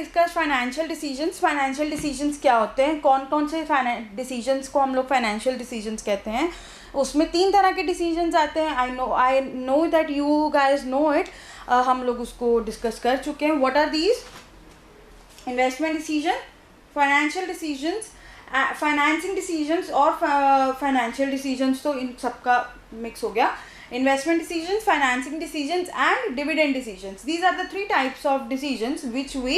Discuss financial decisions. Financial decisions क्या होते हैं, कौन कौन से डिसीजंस को हम लोग फाइनेंशियल डिसीजंस कहते हैं. उसमें 3 तरह के डिसीजंस आते हैं. I know that you guys know it. हम लोग उसको डिस्कस कर चुके हैं. What are these? Investment decision, financial decisions, financing decisions और फाइनेंशियल डिसीजंस. तो इन सबका मिक्स हो गया. Investment decisions, financing decisions and dividend decisions. These are the 3 types of decisions which we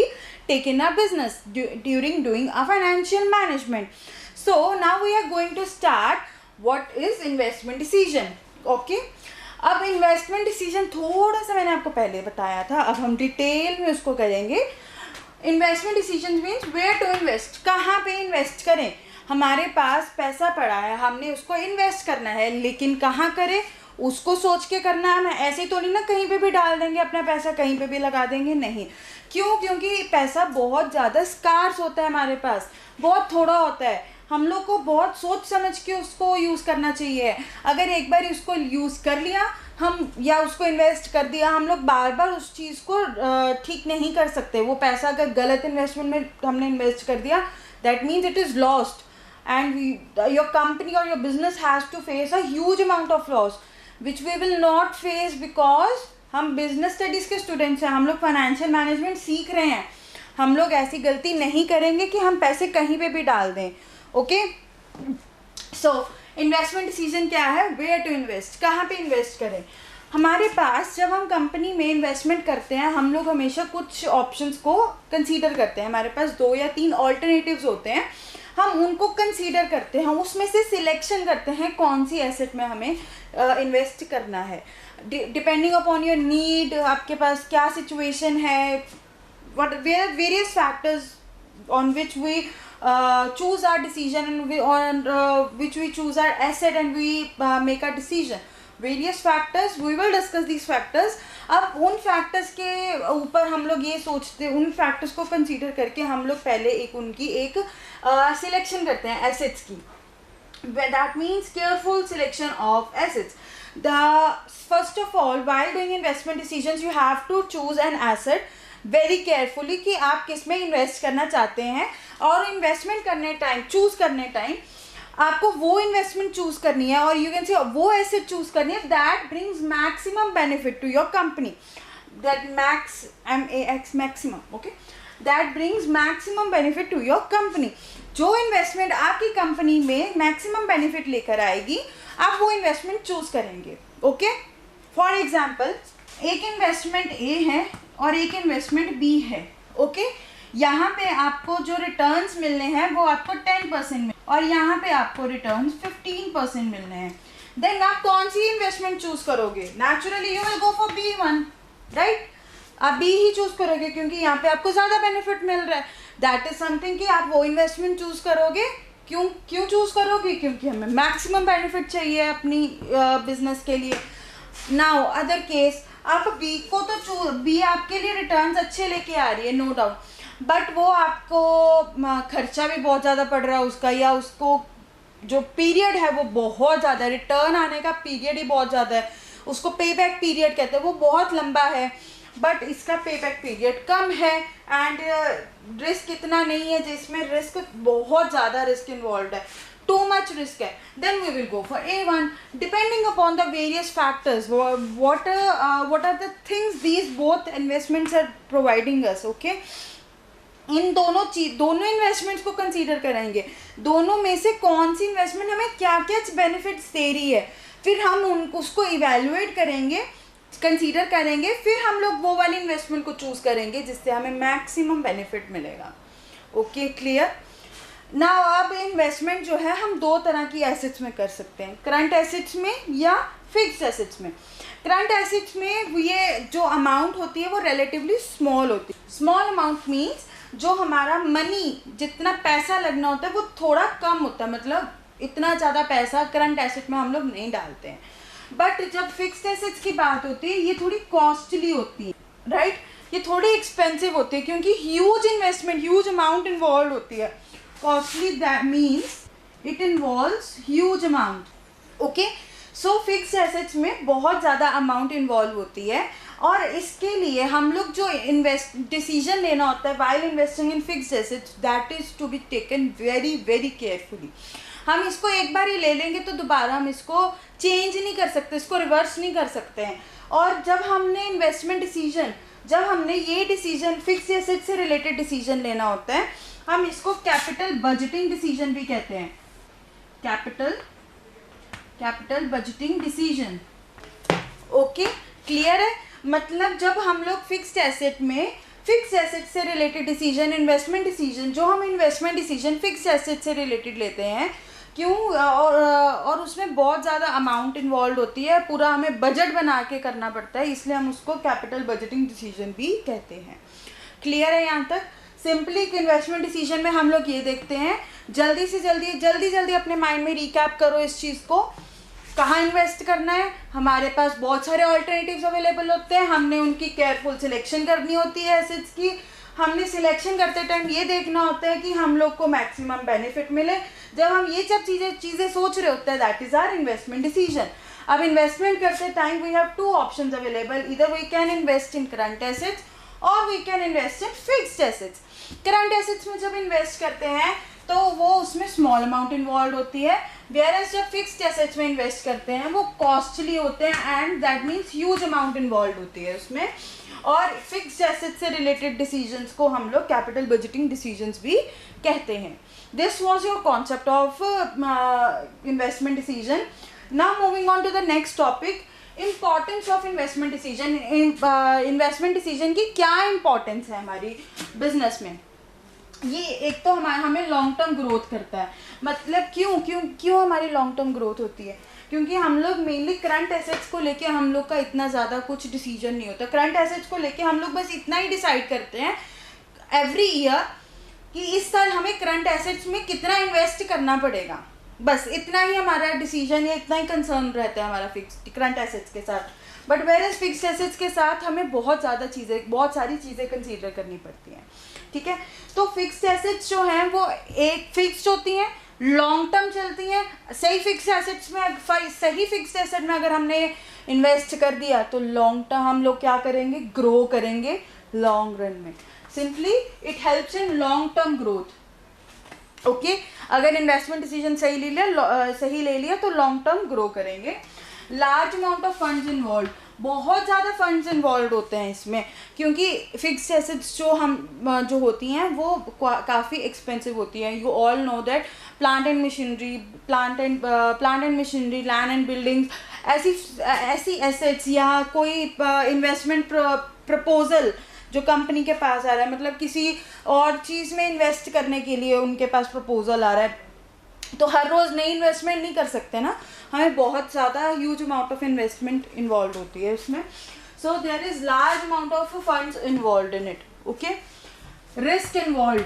take in our business during doing our financial management. So now we are going to start what is investment decision. Okay. अब investment decision थोड़ा सा मैंने आपको पहले बताया था, अब हम डिटेल में उसको करेंगे. Investment decisions means where to invest, कहाँ पे इन्वेस्ट करें. हमारे पास पैसा पड़ा है, हमने उसको इन्वेस्ट करना है, लेकिन कहाँ करें उसको सोच के करना है. हम ऐसे थोड़ी ना कहीं पे भी डाल देंगे अपना पैसा, कहीं पे भी लगा देंगे, नहीं. क्यों? क्योंकि पैसा बहुत ज़्यादा स्कार्स होता है, हमारे पास बहुत थोड़ा होता है. हम लोग को बहुत सोच समझ के उसको यूज़ करना चाहिए. अगर एक बार उसको यूज़ कर लिया हम या उसको इन्वेस्ट कर दिया, हम लोग बार बार उस चीज़ को ठीक नहीं कर सकते. वो पैसा अगर गलत इन्वेस्टमेंट में हमने इन्वेस्ट कर दिया, that means it is lost and your company और your business has to face a huge amount of loss which we will not face because हम बिजनेस स्टडीज़ के स्टूडेंट्स हैं, हम लोग फाइनेंशियल मैनेजमेंट सीख रहे हैं. हम लोग ऐसी गलती नहीं करेंगे कि हम पैसे कहीं पे भी डाल दें. ओके. सो इन्वेस्टमेंट डिसीजन क्या है? वेयर टू इन्वेस्ट, कहाँ पे इन्वेस्ट करें. हमारे पास जब हम कंपनी में इन्वेस्टमेंट करते हैं, हम लोग हमेशा कुछ ऑप्शंस को कंसीडर करते हैं. हमारे पास 2 या 3 ऑल्टरनेटिव्स होते हैं, हम उनको कंसीडर करते हैं, उसमें से सिलेक्शन करते हैं कौन सी एसेट में हमें इन्वेस्ट करना है. डिपेंडिंग अपॉन योर नीड, आपके पास क्या सिचुएशन है, what various factors on which we choose our decision and on which we choose our asset and we make a decision. Various factors, we will discuss these factors. अब उन factors के ऊपर हम लोग ये सोचते, उन फैक्टर्स को कंसीडर करके हम लोग पहले उनकी एक सिलेक्शन करते हैं एसेट्स की. That means careful selection of assets. First of all, while doing investment decisions, you have to choose an asset very carefully कि आप किस में इन्वेस्ट करना चाहते हैं. और इन्वेस्टमेंट करने टाइम, चूज़ करने टाइम आपको वो इन्वेस्टमेंट चूज़ करनी है और यू कैन से वो एसेट चूज़ करनी है that brings maximum benefit to your company. That maximum, okay, that brings maximum benefit to your company. जो इन्वेस्टमेंट आपकी कंपनी में मैक्सिमम बेनिफिट लेकर आएगी, आप वो इन्वेस्टमेंट चूज़ करेंगे. ओके. फॉर एग्जाम्पल, एक इन्वेस्टमेंट ए है और एक इन्वेस्टमेंट बी है. ओके. यहाँ पे आपको जो रिटर्न्स मिलने हैं वो आपको 10% मिल और यहाँ पे आपको रिटर्न्स 15% मिलने हैं. देन आप कौन सी इन्वेस्टमेंट चूज करोगे? Naturally you will go for B1, right. आप बी ही चूज करोगे क्योंकि यहाँ पे आपको ज़्यादा बेनिफिट मिल रहा है. दैट इज समथिंग कि आप वो इन्वेस्टमेंट चूज करोगे. क्यों चूज करोगे? क्योंकि हमें मैक्सिमम बेनिफिट चाहिए अपनी बिजनेस के लिए. नाउ अदर केस, आप बी को तो बी आपके लिए रिटर्न्स अच्छे लेके आ रही है, नो डाउट, बट वो आपको खर्चा भी बहुत ज़्यादा पड़ रहा है उसका, या उसको जो पीरियड है वो बहुत ज़्यादा, रिटर्न आने का पीरियड ही बहुत ज़्यादा है, उसको पे बैक पीरियड कहते हैं, वो बहुत लंबा है. बट इसका पे बैक पीरियड कम है एंड रिस्क इतना नहीं है, जिसमें रिस्क बहुत ज़्यादा रिस्क इन्वॉल्व है, too much risk है. Then we will go for A1 depending upon the various factors. What are the things these both investments are providing us? Okay. इन दोनों इन्वेस्टमेंट्स को कंसीडर करेंगे, दोनों में से कौन सी इन्वेस्टमेंट हमें क्या क्या बेनिफिट्स दे रही है, फिर हम उसको इवेल्युएट करेंगे, कंसीडर करेंगे, फिर हम लोग वो वाली इन्वेस्टमेंट को चूज़ करेंगे जिससे हमें मैक्सिमम बेनिफिट मिलेगा. Okay, clear. नाउ अब इन्वेस्टमेंट जो है हम 2 तरह की एसेट्स में कर सकते हैं, करंट एसेट्स में या फिक्स्ड एसेट्स में. करंट एसेट्स में ये जो अमाउंट होती है वो रिलेटिवली स्मॉल होती है. स्मॉल अमाउंट मीन्स जो हमारा मनी, जितना पैसा लगना होता है वो थोड़ा कम होता है, मतलब इतना ज़्यादा पैसा करंट एसेट में हम लोग नहीं डालते हैं. बट जब फिक्स्ड एसेट्स की बात होती है ये थोड़ी कॉस्टली होती है, राइट. ये थोड़ी एक्सपेंसिव होती है क्योंकि huge investment, huge amount involve होती है. Costly that means it involves huge amount. Okay. So fixed assets में बहुत ज़्यादा अमाउंट इन्वॉल्व होती है, और इसके लिए हम लोग जो डिसीजन लेना होता है while investing in fixed assets, that is to be taken very very carefully. हम इसको एक बार ही ले लेंगे तो दोबारा हम इसको चेंज नहीं कर सकते, इसको रिवर्स नहीं कर सकते हैं। और जब हमने इन्वेस्टमेंट डिसीजन, जब हमने ये डिसीजन फिक्स्ड एसेट से रिलेटेड डिसीजन लेना होता है, हम इसको कैपिटल बजटिंग डिसीजन भी कहते हैं। Capital budgeting decision. Okay, clear है? मतलब जब हम लोग फिक्स्ड एसेट में फिक्स्ड एसेट से रिलेटेड डिसीजन, इन्वेस्टमेंट डिसीजन, जो हम इन्वेस्टमेंट डिसीजन फिक्स्ड एसेट से रिलेटेड लेते हैं, क्यों, और उसमें बहुत ज़्यादा अमाउंट इन्वॉल्व होती है, पूरा हमें बजट बना के करना पड़ता है, इसलिए हम उसको कैपिटल बजटिंग डिसीजन भी कहते हैं। क्लियर है यहाँ तक? सिंपली इन्वेस्टमेंट डिसीजन में हम लोग ये देखते हैं, जल्दी अपने माइंड में रिकैप करो इस चीज़ को। कहाँ इन्वेस्ट करना है, हमारे पास बहुत सारे ऑल्टरनेटिव्स अवेलेबल होते हैं, हमने उनकी केयरफुल सिलेक्शन करनी होती है एसेट्स की। हमने सिलेक्शन करते टाइम ये देखना होता है कि हम लोग को मैक्सिमम बेनिफिट मिले। जब हम ये सब चीज़ें सोच रहे होते हैं, that is our investment decision. अब इन्वेस्टमेंट करते time we have two options available, इधर we can invest in current assets और we can invest in fixed assets. Current assets में जब इन्वेस्ट करते हैं तो वो उसमें स्मॉल अमाउंट इन्वॉल्व होती है, वेयरएज जब फिक्स्ड एसेट्स में इन्वेस्ट करते हैं वो कॉस्टली होते हैं and that means huge amount involve होती है उसमें। और फिक्स्ड एसेट से रिलेटेड डिसीजंस को हम लोग कैपिटल बजटिंग डिसीजंस भी कहते हैं। This was your concept of investment decision. Now moving on to the next topic, importance of investment decision. Investment decision की क्या इम्पॉर्टेंस है हमारी बिजनेस में? ये एक तो हमें लॉन्ग टर्म ग्रोथ करता है। मतलब क्यों हमारी लॉन्ग टर्म ग्रोथ होती है? क्योंकि हम लोग मेनली करंट एसेट्स को लेके हम लोग का इतना ज़्यादा कुछ डिसीजन नहीं होता। करंट एसेट्स को लेके हम लोग बस इतना ही डिसाइड करते हैं एवरी ईयर कि इस साल हमें करंट एसेट्स में कितना इन्वेस्ट करना पड़ेगा, बस इतना ही हमारा डिसीजन या इतना ही कंसर्न रहता है हमारा फिक्स करंट एसेट्स के साथ। बट वेयरएज फिक्स्ड एसेट्स के साथ हमें बहुत सारी चीज़ें कंसीडर करनी पड़ती हैं। ठीक है, तो फिक्स्ड एसेट्स जो हैं वो एक फिक्स्ड होती हैं, लॉन्ग टर्म चलती हैं। सही फिक्स्ड एसेट्स में, सही फिक्स्ड एसेट में अगर हमने इन्वेस्ट कर दिया तो लॉन्ग टर्म हम लोग क्या करेंगे, ग्रो करेंगे लॉन्ग रन में। Simply it helps in long term growth. Okay, अगर इन्वेस्टमेंट डिसीजन सही ले लिया तो लॉन्ग टर्म ग्रो करेंगे। Large amount of funds involve, बहुत ज़्यादा फंड्स इन्वॉल्व होते हैं इसमें, क्योंकि फिक्स्ड एसेट्स जो होती हैं वो काफ़ी एक्सपेंसिव होती हैं। You all know that plant and machinery, land and buildings, ऐसी एसेट्स या कोई इन्वेस्टमेंट प्रपोजल जो कंपनी के पास आ रहा है, मतलब किसी और चीज़ में इन्वेस्ट करने के लिए उनके पास प्रपोजल आ रहा है, तो हर रोज़ नई इन्वेस्टमेंट नहीं कर सकते ना, हमें बहुत ज़्यादा huge amount of investment involve होती है इसमें। So there is large amount of funds involve in it. Okay, risk involve,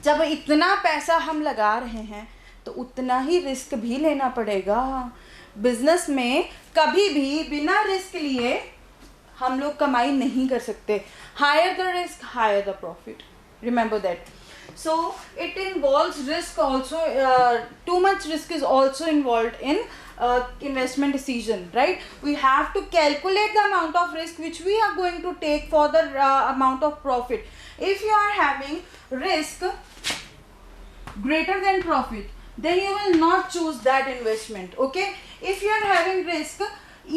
जब इतना पैसा हम लगा रहे हैं तो उतना ही रिस्क भी लेना पड़ेगा। बिजनेस में कभी भी बिना रिस्क लिए हम लोग कमाई नहीं कर सकते। Higher the risk higher the profit, remember that. So it involves risk also, too much risk is also involved in investment decision, right? We have to calculate the amount of risk which we are going to take for the amount of profit. If you are having risk greater than profit, then you will not choose that investment. Okay, if you are having risk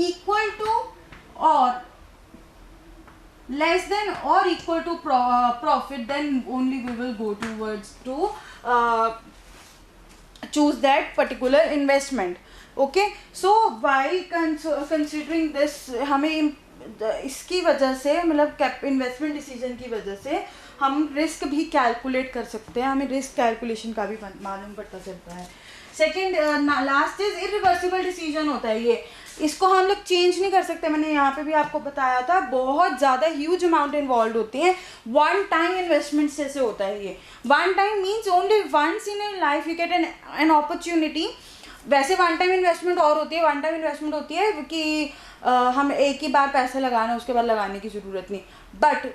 equal to or less than or equal to profit, then only we will go towards to choose that particular investment. Okay, so while considering this, हमें इसकी वजह से, मतलब investment decision की वजह से हम risk भी कैलकुलेट कर सकते हैं, हमें रिस्क कैलकुलेशन का भी मालूम पता चलता है। Second, last is irreversible decision होता है ये, इसको हम लोग चेंज नहीं कर सकते। मैंने यहाँ पे भी आपको बताया था, बहुत ज़्यादा ह्यूज अमाउंट इन्वॉल्व होती हैं। वन टाइम इन्वेस्टमेंट जैसे होता है ये। One time means only once in a life you get an opportunity. वैसे वन टाइम इन्वेस्टमेंट और होती है, वन टाइम इन्वेस्टमेंट होती है कि हम एक ही बार पैसा लगाना, उसके बाद लगाने की ज़रूरत नहीं। But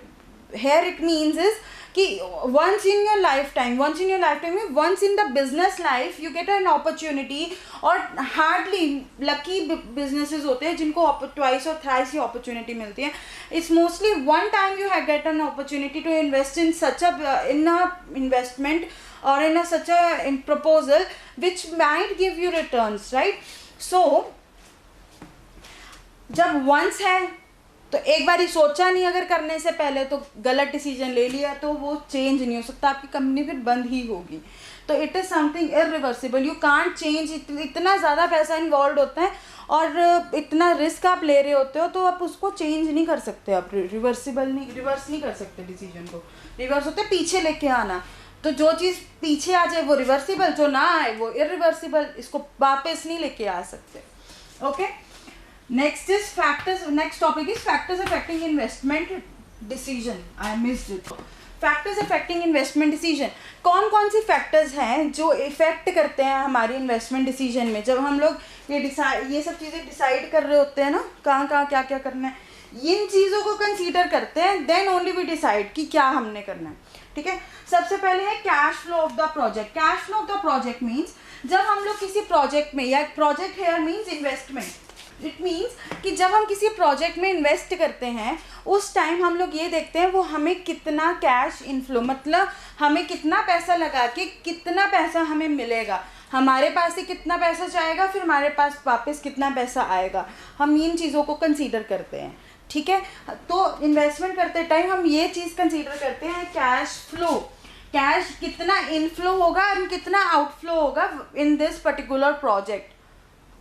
here it means is कि once in your life time में once in the business life you get an opportunity, और हार्डली लकी बिजनेसेस होते हैं जिनको ट्वाइस और थ्राइस ही अपॉर्चुनिटी मिलती है. It's mostly one time you have get an opportunity to invest in such a investment और in such a proposal which might give you returns, right? So जब once है तो एक बार ही सोचा नहीं अगर करने से पहले तो गलत डिसीजन ले लिया तो वो चेंज नहीं हो सकता, आपकी कंपनी फिर बंद ही होगी. तो it is something irreversible, you can't change. इतना ज़्यादा पैसा इन्वॉल्व होता है और इतना रिस्क आप ले रहे होते हो तो आप उसको चेंज नहीं कर सकते, आप रिवर्स नहीं कर सकते डिसीजन को. रिवर्स होते पीछे लेके आना, तो जो चीज़ पीछे आ जाए वो रिवर्सिबल, जो ना आए वो इरिवर्सिबल, इसको वापस नहीं लेके आ सकते. Okay, next topic is factors affecting investment decision. I missed it. Factors affecting investment decision. कौन सी फैक्टर्स हैं जो इफेक्ट करते हैं हमारी इन्वेस्टमेंट डिसीजन में. जब हम लोग ये सब चीज़ें डिसाइड कर रहे होते हैं ना, कहाँ क्या करना है, इन चीज़ों को कंसीडर करते हैं, देन ओनली वी डिसाइड कि क्या हमने करना है. ठीक है, सबसे पहले है cash flow of the project. Cash flow of the project means जब हम लोग किसी प्रोजेक्ट में, या project here means investment, it means कि जब हम किसी प्रोजेक्ट में इन्वेस्ट करते हैं उस टाइम हम लोग ये देखते हैं वो हमें कितना कैश इनफ्लो, मतलब हमें कितना पैसा लगा के कितना पैसा हमें मिलेगा, हमारे पास से कितना पैसा जाएगा, फिर हमारे पास वापस कितना पैसा आएगा. हम इन चीज़ों को कंसीडर करते हैं. ठीक है, तो इन्वेस्टमेंट करते टाइम हम ये चीज़ कंसीडर करते हैं कैश फ्लो, कैश कितना इनफ्लो होगा और कितना आउटफ्लो होगा in this particular project.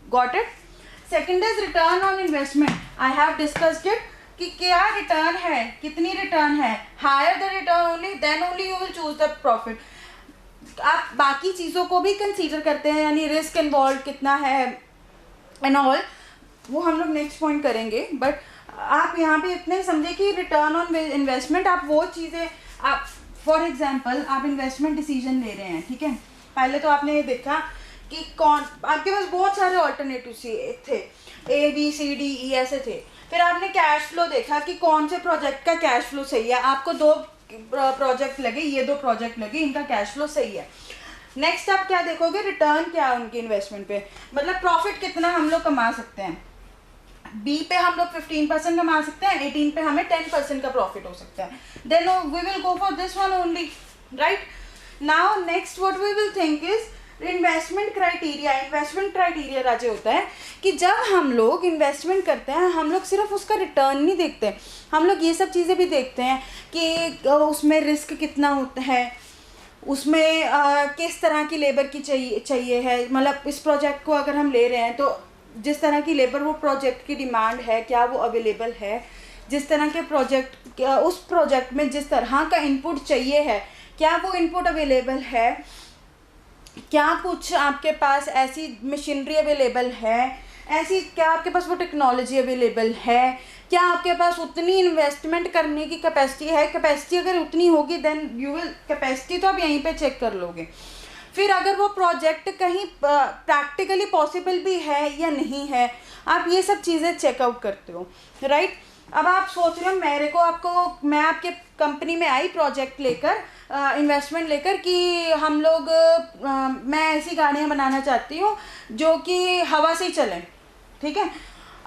Got it. Second is return on investment. I have discussed it कि क्या रिटर्न है, कितनी रिटर्न है. Higher the return only then only you will choose the profit. आप बाकी चीज़ों को भी कंसीडर करते हैं, यानी रिस्क इन्वॉल्व कितना है एंड ऑल, वो हम लोग नेक्स्ट पॉइंट करेंगे. बट आप यहाँ पे इतने समझे कि रिटर्न ऑन इन्वेस्टमेंट, आप वो चीज़ें, आप फॉर एग्जांपल आप इन्वेस्टमेंट डिसीजन ले रहे हैं. ठीक है, पहले तो आपने ये देखा कि कौन, आपके पास बहुत सारे ऑल्टरनेटिव थे, A B C D E ऐसे थे. फिर आपने कैश फ्लो देखा कि कौन से प्रोजेक्ट का कैश फ्लो सही है. आपको 2 प्रोजेक्ट लगे, ये 2 प्रोजेक्ट लगे, इनका कैश फ्लो सही है. नेक्स्ट आप क्या देखोगे, रिटर्न क्या है उनकी इन्वेस्टमेंट पे, मतलब प्रॉफिट कितना हम लोग कमा सकते हैं. B पे हम लोग 15% कमा सकते हैं, 18 पे हमें 10% का प्रॉफिट हो सकता है. Then we will go for this one only, right. Now next what we will think is investment criteria. Investment criteria राजे होता है कि जब हम लोग इन्वेस्टमेंट करते हैं हम लोग सिर्फ उसका रिटर्न नहीं देखते, हम लोग ये सब चीज़ें भी देखते हैं कि उसमें रिस्क कितना होता है, उसमें किस तरह की लेबर की चाहिए है. मतलब इस प्रोजेक्ट को अगर हम ले रहे हैं तो जिस तरह की लेबर वो प्रोजेक्ट की डिमांड है, क्या वो अवेलेबल है. जिस तरह के प्रोजेक्ट, उस प्रोजेक्ट में जिस तरह का इनपुट चाहिए है, क्या वो इनपुट अवेलेबल है, क्या कुछ आपके पास ऐसी मशीनरी अवेलेबल है, ऐसी क्या आपके पास वो टेक्नोलॉजी अवेलेबल है, क्या आपके पास उतनी इन्वेस्टमेंट करने की कैपेसिटी है. कैपेसिटी अगर उतनी होगी देन यू विल, कैपेसिटी तो आप यहीं पे चेक कर लोगे. फिर अगर वो प्रोजेक्ट कहीं प्रैक्टिकली पॉसिबल भी है या नहीं है, आप ये सब चीज़ें चेकआउट करते हो, राइट. अब आप सोच रहे हो मैं आपके कंपनी में आई प्रोजेक्ट लेकर, इन्वेस्टमेंट लेकर कि हम लोग मैं ऐसी गाड़ियाँ बनाना चाहती हूँ जो कि हवा से ही चलें. ठीक है,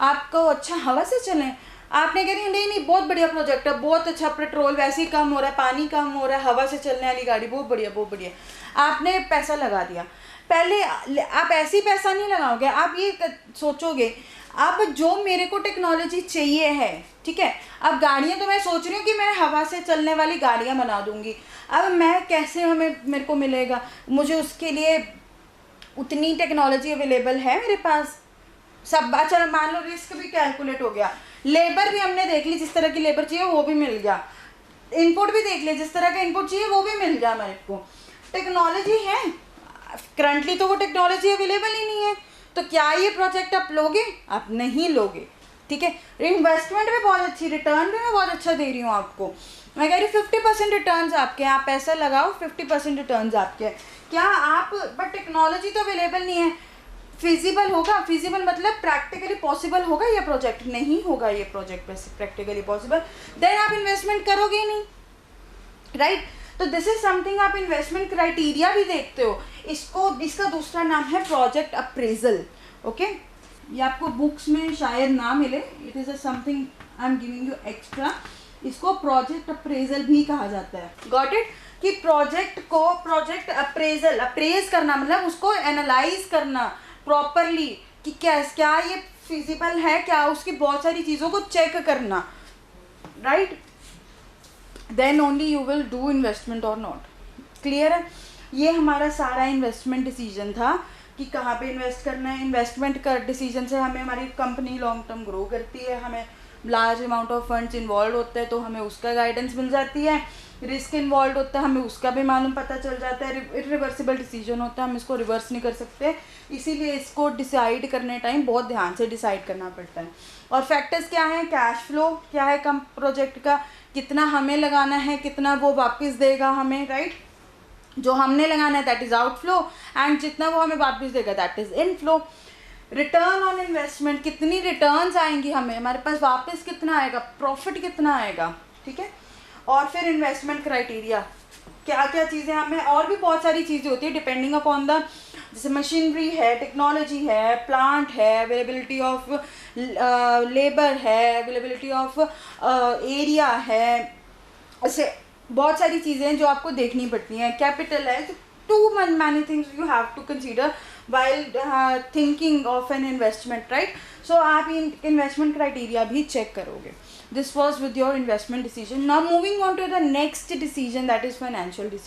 आपको अच्छा हवा से चलें, आपने कह रही नहीं बहुत बढ़िया प्रोजेक्ट है, बहुत अच्छा, पेट्रोल वैसे ही कम हो रहा है, पानी कम हो रहा है, हवा से चलने वाली गाड़ी बहुत बढ़िया. आपने पैसा लगा दिया. पहले आप ऐसे ही पैसा नहीं लगाओगे, आप ये सोचोगे अब जो मेरे को टेक्नोलॉजी चाहिए है. ठीक है, अब गाड़ियाँ तो मैं सोच रही हूँ कि मैं हवा से चलने वाली गाड़ियाँ बना दूँगी. अब मैं कैसे मेरे को मिलेगा, मुझे उसके लिए उतनी टेक्नोलॉजी अवेलेबल है मेरे पास. सब अच्छा, मान लो रिस्क भी कैलकुलेट हो गया, लेबर भी हमने देख ली, जिस तरह की लेबर चाहिए वो भी मिल गया, इनपुट भी देख लिया, जिस तरह का इनपुट चाहिए वो भी मिल गया मेरे को. टेक्नोलॉजी है करंटली, तो वो टेक्नोलॉजी अवेलेबल ही नहीं है. तो क्या ये प्रोजेक्ट आप लोगे? आप नहीं लोगे. ठीक है, इन्वेस्टमेंट भी बहुत अच्छी, रिटर्न भी मैं बहुत अच्छा दे रही हूँ आपको. मैं कह रही हूँ 50% रिटर्न्स आपके, आप पैसा लगाओ 50% रिटर्न्स आपके. क्या आप, बट टेक्नोलॉजी तो अवेलेबल नहीं है. फिजिबल होगा, फिजिबल मतलब प्रैक्टिकली पॉसिबल होगा ये प्रोजेक्ट, नहीं होगा ये प्रोजेक्ट प्रैक्टिकली पॉसिबल, देन आप इन्वेस्टमेंट करोगे ही नहीं. राइट। तो दिस इज समथिंग, आप इन्वेस्टमेंट क्राइटेरिया भी देखते हो इसको, इसका दूसरा नाम है प्रोजेक्ट अप्रेजल। ओके, ये आपको बुक्स में शायद ना मिले, it is a something I am giving you extra. इसको प्रोजेक्ट अप्रेजल भी कहा जाता है। Got it? कि प्रोजेक्ट को प्रोजेक्ट अप्रेजल, अप्रेज करना मतलब उसको एनालाइज करना प्रॉपरली कि क्या ये फिजिबल है, क्या उसकी बहुत सारी चीज़ों को चेक करना, right. Then only you will do investment और नॉट। क्लियर है? ये हमारा सारा इन्वेस्टमेंट डिसीजन था कि कहाँ पे इन्वेस्ट करना है। इन्वेस्टमेंट कर डिसीजन से हमें हमारी कंपनी लॉन्ग टर्म ग्रो करती है, हमें large amount of funds involve होते हैं तो हमें उसका गाइडेंस मिल जाती है, रिस्क इन्वॉल्व होता है हमें उसका भी मालूम पता चल जाता है, इरिवर्सिबल डिसीजन होता है, हम इसको रिवर्स नहीं कर सकते, इसीलिए इसको डिसाइड करने टाइम बहुत ध्यान से डिसाइड करना पड़ता है। और फैक्टर्स क्या हैं? कैश फ्लो क्या है कम प्रोजेक्ट का, कितना हमें लगाना है, कितना वो वापस देगा हमें, राइट। जो हमने लगाना है दैट इज़ आउटफ्लो, एंड जितना वो हमें वापस देगा that is inflow. Return on investment, कितनी रिटर्न्स आएंगी हमें, हमारे पास वापस कितना आएगा, प्रॉफिट कितना आएगा, ठीक है। और फिर इन्वेस्टमेंट क्राइटेरिया, क्या क्या चीज़ें हमें, और भी बहुत सारी चीज़ें होती है डिपेंडिंग अपॉन द, जैसे मशीनरी है, टेक्नोलॉजी है, प्लांट है, अवेलेबिलिटी ऑफ लेबर है, अवेलेबिलिटी ऑफ एरिया है, ऐसे बहुत सारी चीज़ें हैं जो आपको देखनी पड़ती हैं। कैपिटल है, too many things you have to consider while thinking of an investment, right. So आप इन्वेस्टमेंट क्राइटेरिया भी चेक करोगे। This was with your investment decision. Now moving on to the next decision that is financial decision.